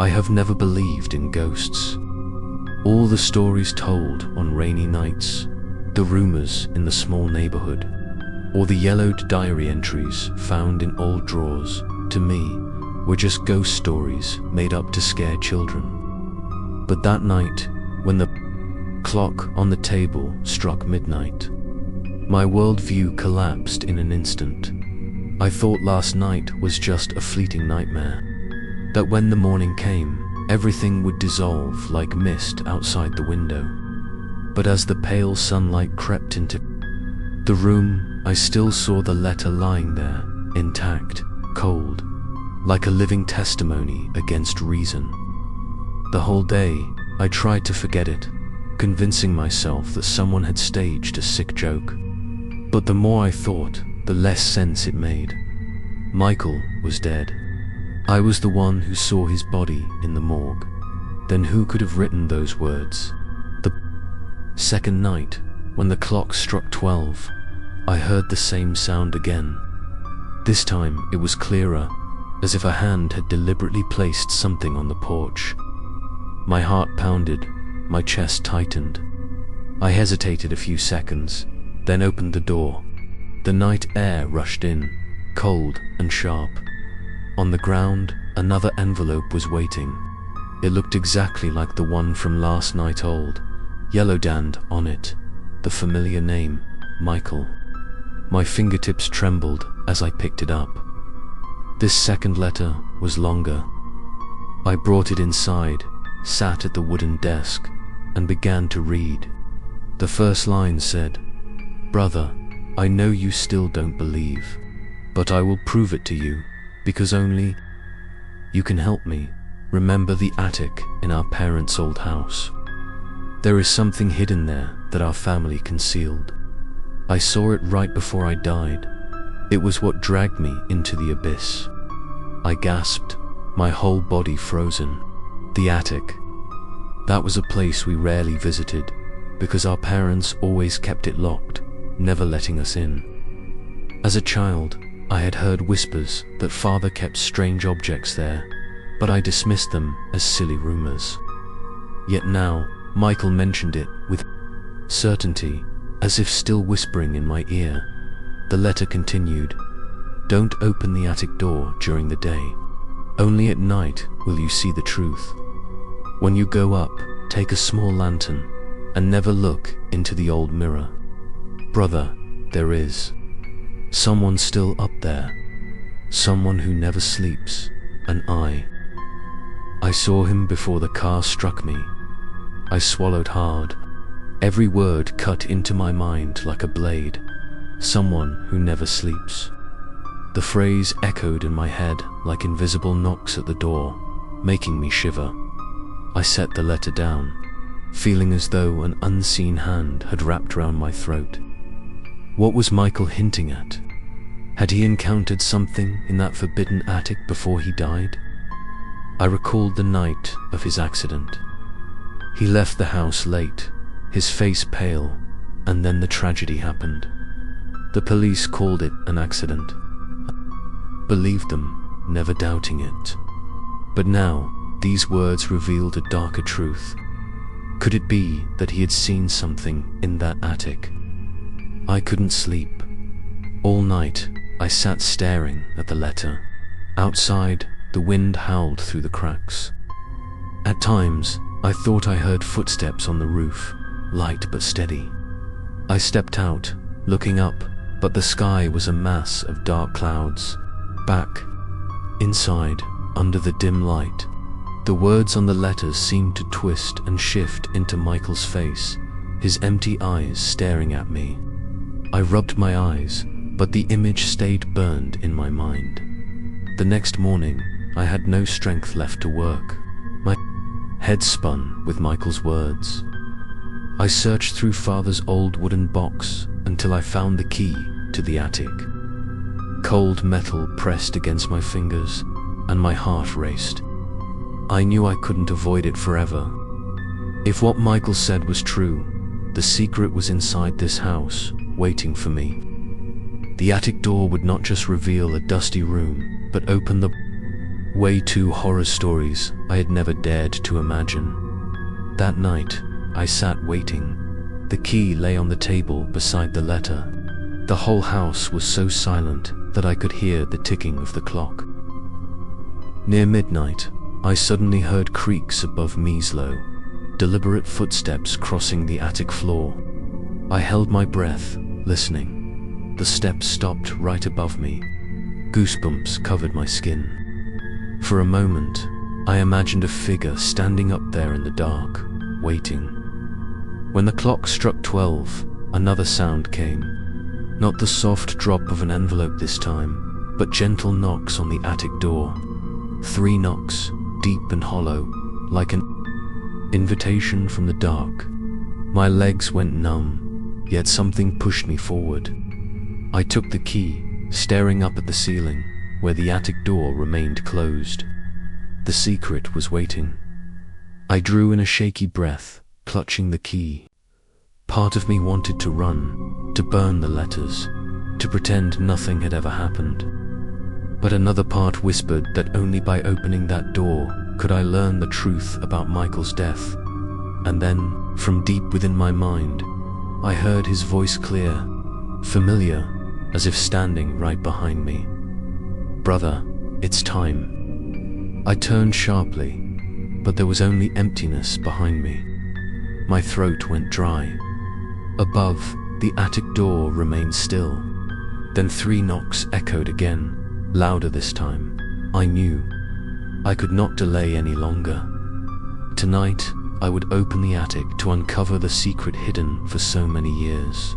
I have never believed in ghosts. All the stories told on rainy nights, the rumors in the small neighborhood, or the yellowed diary entries found in old drawers, to me, were just ghost stories made up to scare children. But that night, when the clock on the table struck midnight, my worldview collapsed in an instant. I thought last night was just a fleeting nightmare, that when the morning came, everything would dissolve like mist outside the window. But as the pale sunlight crept into the room, I still saw the letter lying there, intact, cold, like a living testimony against reason. The whole day, I tried to forget it, convincing myself that someone had staged a sick joke. But the more I thought, the less sense it made. Michael was dead. I was the one who saw his body in the morgue. Then who could have written those words? The second night, when the clock struck 12, I heard the same sound again. This time it was clearer, as if a hand had deliberately placed something on the porch. My heart pounded, my chest tightened. I hesitated a few seconds, then opened the door. The night air rushed in, cold and sharp. On the ground, another envelope was waiting. It looked exactly like the one from last night old, yellow-danned on it, the familiar name, Michael. My fingertips trembled as I picked it up. This second letter was longer. I brought it inside, sat at the wooden desk, and began to read. The first line said, "Brother, I know you still don't believe, but I will prove it to you, because only you can help me. Remember the attic in our parents' old house. There is something hidden there that our family concealed. I saw it right before I died. It was what dragged me into the abyss." I gasped, my whole body frozen. The attic. That was a place we rarely visited, because our parents always kept it locked, never letting us in. As a child, I had heard whispers that Father kept strange objects there, but I dismissed them as silly rumors. Yet now, Michael mentioned it with certainty, as if still whispering in my ear. The letter continued, "Don't open the attic door during the day. Only at night will you see the truth. When you go up, take a small lantern, and never look into the old mirror. Brother, there is someone still up there, someone who never sleeps, and I saw him before the car struck me." I swallowed hard. Every word cut into my mind like a blade. Someone who never sleeps. The phrase echoed in my head like invisible knocks at the door, making me shiver. I set the letter down, feeling as though an unseen hand had wrapped round my throat. What was Michael hinting at? Had he encountered something in that forbidden attic before he died? I recalled the night of his accident. He left the house late, his face pale, and then the tragedy happened. The police called it an accident. I believed them, never doubting it. But now, these words revealed a darker truth. Could it be that he had seen something in that attic? I couldn't sleep. All night, I sat staring at the letter. Outside, the wind howled through the cracks. At times, I thought I heard footsteps on the roof, light but steady. I stepped out, looking up, but the sky was a mass of dark clouds. Back, inside, under the dim light, the words on the letters seemed to twist and shift into Michael's face, his empty eyes staring at me. I rubbed my eyes, but the image stayed burned in my mind. The next morning, I had no strength left to work. My head spun with Michael's words. I searched through Father's old wooden box until I found the key to the attic. Cold metal pressed against my fingers, and my heart raced. I knew I couldn't avoid it forever. If what Michael said was true, the secret was inside this house, waiting for me. The attic door would not just reveal a dusty room, but open the Way too horror stories I had never dared to imagine. That night, I sat waiting. The key lay on the table beside the letter. The whole house was so silent that I could hear the ticking of the clock. Near midnight, I suddenly heard creaks above Measlow, deliberate footsteps crossing the attic floor. I held my breath, listening. The steps stopped right above me. Goosebumps covered my skin. For a moment, I imagined a figure standing up there in the dark, waiting. When the clock struck 12, another sound came. Not the soft drop of an envelope this time, but gentle knocks on the attic door. 3 knocks, deep and hollow, like an invitation from the dark. My legs went numb, yet something pushed me forward. I took the key, staring up at the ceiling, where the attic door remained closed. The secret was waiting. I drew in a shaky breath, clutching the key. Part of me wanted to run, to burn the letters, to pretend nothing had ever happened. But another part whispered that only by opening that door could I learn the truth about Michael's death. And then, from deep within my mind, I heard his voice clear, familiar, as if standing right behind me. "Brother, it's time." I turned sharply, but there was only emptiness behind me. My throat went dry. Above, the attic door remained still. Then 3 knocks echoed again, louder this time. I knew I could not delay any longer. Tonight, I would open the attic to uncover the secret hidden for so many years.